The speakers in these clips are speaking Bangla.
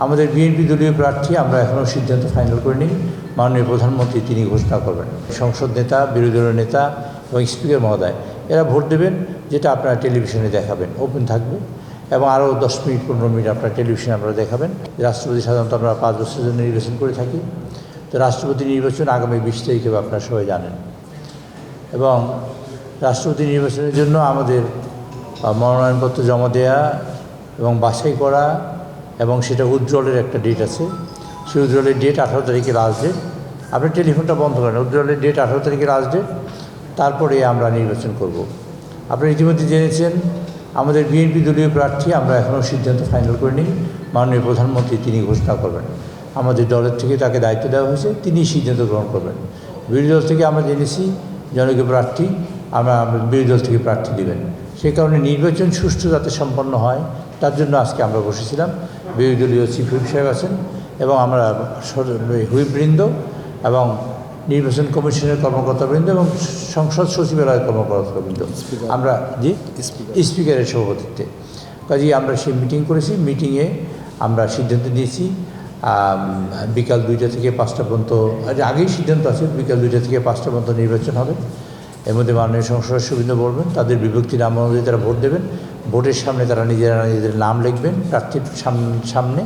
আমাদের বিএনপি দলীয় প্রার্থী আমরা এখনও সিদ্ধান্ত ফাইনাল করিনি। মাননীয় প্রধানমন্ত্রী তিনি ঘোষণা করবেন। সংসদ নেতা, বিরোধী দলের নেতা এবং স্পিকার মহোদয় এরা ভোট দেবেন, যেটা আপনারা টেলিভিশনে দেখাবেন, ওপেন থাকবে। এবং আরও 10 মিনিট 15 মিনিট আপনারা টেলিভিশনে আপনারা দেখাবেন। রাষ্ট্রপতি সাধারণত আমরা 5 বছরের জন্য নির্বাচন করে থাকি। তো রাষ্ট্রপতি নির্বাচন আগামী 20 তারিখে আপনারা সবাই জানেন। এবং রাষ্ট্রপতি নির্বাচনের জন্য আমাদের মনোনয়নপত্র জমা দেওয়া এবং বাছাই করা এবং সেটা উজ্জ্বলের একটা ডেট আছে। সেই উজ্জ্বলের ডেট 18 তারিখে লাস্ট ডেট। আপনি টেলিফোনটা বন্ধ করেন। উজ্জ্বলের ডেট 18 তারিখে লাস্ট ডেট, তারপরে আমরা নির্বাচন করব। আপনি ইতিমধ্যে জেনেছেন আমাদের বিএনপি দলীয় প্রার্থী আমরা এখনও সিদ্ধান্ত ফাইনাল করিনি। মাননীয় প্রধানমন্ত্রী তিনি ঘোষণা করবেন। আমাদের দলের থেকে তাকে দায়িত্ব দেওয়া হয়েছে, তিনি সিদ্ধান্ত গ্রহণ করবেন। বিরোধী দল থেকে আমরা জেনেছি জনগণ প্রার্থী আমরা বিরোধী দল থেকে প্রার্থী দেবেন। সেই কারণে নির্বাচন সুষ্ঠু যাতে সম্পন্ন হয় তার জন্য আজকে আমরা বসেছিলাম। বিরোধী দলীয় চিফ হুইপ সাহেব আছেন এবং আমরা হুইপবৃন্দ এবং নির্বাচন কমিশনের কর্মকর্তাবৃন্দ এবং সংসদ সচিবালয়ের কর্মকর্তাবৃন্দ আমরা স্পিকারের সভাপতিত্বে কাজেই আমরা সেই মিটিং করেছি। মিটিংয়ে আমরা সিদ্ধান্ত নিয়েছি বিকাল 2টা থেকে 5টা পর্যন্ত, আগেই সিদ্ধান্ত আছে বিকাল 2টা থেকে 5টা পর্যন্ত নির্বাচন হবে। এর মধ্যে মাননীয় সংসদ সদস্যবৃন্দ বলবেন, তাদের বিভক্তি নাম অনুযায়ী তারা ভোট দেবেন। ভোটের সামনে তারা নিজেদের নাম লিখবেন প্রার্থীর সামনে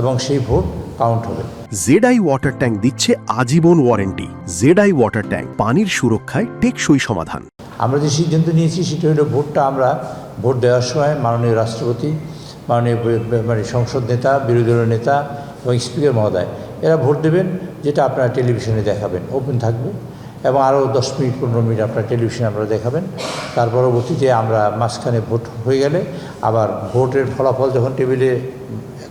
এবং সেই ভোট কাউন্ট হবে। জেডআই ওয়াটার ট্যাঙ্ক দিচ্ছে আজীবন ওয়ারেন্টি। জেডআই ওয়াটার ট্যাঙ্ক, পানির সুরক্ষায় টেকসই সমাধান। আমরা যে সিদ্ধান্ত নিয়েছি সেটা হলো ভোটটা আমরা ভোট দেওয়ার সময় মাননীয় রাষ্ট্রপতি, মাননীয় সংসদ নেতা, বিরোধী দলের নেতা এবং স্পিকার মহোদয় এরা ভোট দেবেন, যেটা আপনারা টেলিভিশনে দেখাবেন, ওপেন থাকবে। এবং আরও 10 মিনিট 15 মিনিট আপনারা টেলিভিশনে আপনারা দেখাবেন। তার পরবর্তীতে আমরা মাঝখানে ভোট হয়ে গেলে আবার ভোটের ফলাফল যখন টেবিলে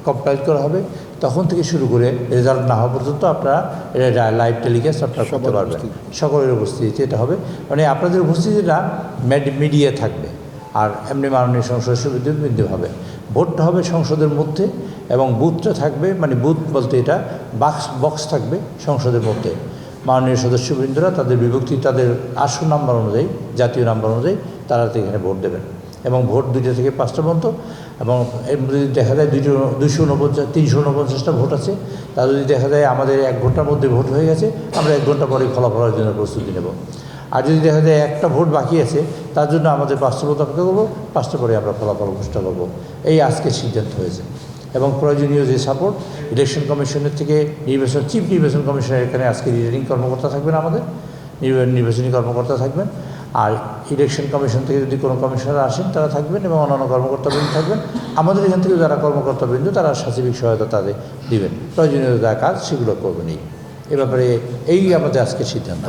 কম্পাইল করা হবে তখন থেকে শুরু করে রেজাল্ট না হওয়া পর্যন্ত আপনারা এটা লাইভ টেলিকাস্ট আপনারা করতে পারবেন। সকলের উপস্থিতিতে এটা হবে, মানে আপনাদের উপস্থিতিটা মিডিয়া থাকবে। আর এমনি মাননীয় সংসদ সদস্যবৃন্দ হবে। ভোটটা হবে সংসদের মধ্যে এবং বুথটা থাকবে, মানে বুথ বলতে এটা বক্স থাকবে সংসদের মধ্যে। মাননীয় সদস্যবৃন্দরা তাদের বিভক্তি তাদের আসন নাম্বার অনুযায়ী, জাতীয় নাম্বার অনুযায়ী তারা এখানে ভোট দেবেন। এবং ভোট 2টা থেকে 5টা পর্যন্ত। এবং এর মধ্যে যদি দেখা যায় 349টা ভোট আছে, তা যদি দেখা যায় আমাদের 1 ঘন্টার মধ্যে ভোট হয়ে গেছে, আমরা 1 ঘন্টা পরে ফলাফলের জন্য প্রস্তুতি নেব। আর যদি দেখা যায় একটা ভোট বাকি আছে, তার জন্য আমাদের 5টা ভোট অপেক্ষা করবো, 5টা পরে আমরা ফলাফল ঘোষণা করবো। এই আজকে সিদ্ধান্ত হয়েছে। এবং প্রয়োজনীয় যে সাপোর্ট ইলেকশন কমিশনের থেকে চিফ নির্বাচন কমিশনের এখানে আজকে রিটার্নিং কর্মকর্তা থাকবেন, আমাদের নির্বাচনী কর্মকর্তা থাকবেন। আর ইলেকশন কমিশন থেকে যদি কোনো কমিশনার আসেন তারা থাকবেন এবং অন্যান্য কর্মকর্তাবৃন্দ থাকবেন। আমাদের এখান থেকে যারা কর্মকর্তাবৃন্দ তারা সার্বিক সহায়তা তাদের দেবেন, প্রয়োজনীয় যা কাজ সেগুলো করবেন। এই ব্যাপারে এই আমাদের আজকে সিদ্ধান্ত।